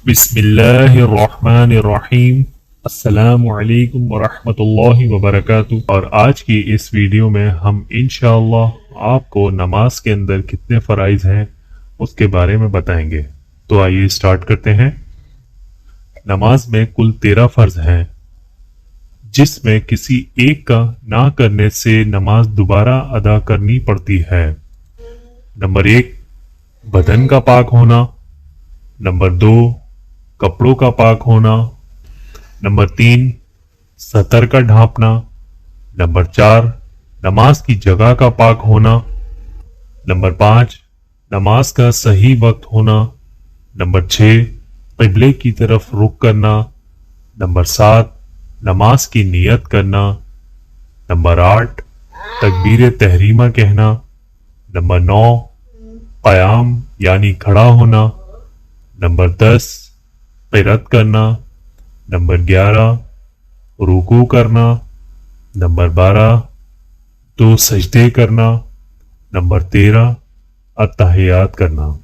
बिस्मिल्लाहिर्रहमानिर्रहीम। अस्सलामुअलैकुम वरहमतुल्लाहि वबरकातुहू। और आज की इस वीडियो में हम इंशाअल्लाह आपको नमाज के अंदर कितने फराइज हैं उसके बारे में बताएंगे। तो आइए स्टार्ट करते हैं। नमाज में कुल 13 फर्ज हैं, जिसमें किसी एक का ना करने से नमाज दोबारा अदा करनी पड़ती है। नंबर 1, बदन का पाक होना। नंबर 2, कपड़ों का पाक होना। नंबर 3, सतर का ढांपना। नंबर 4, नमाज की जगह का पाक होना। नंबर 5, नमाज का सही वक्त होना। नंबर 6, क़िबले की तरफ रुख करना। नंबर 7, नमाज की नियत करना। नंबर 8, तकबीर तहरीमा कहना। नंबर 9, क़याम यानी खड़ा होना। नंबर 10, क़िरात करना। नंबर 11, रुकू करना। नंबर 12, 2 सजदे करना। नंबर 13, अत्तहियात करना।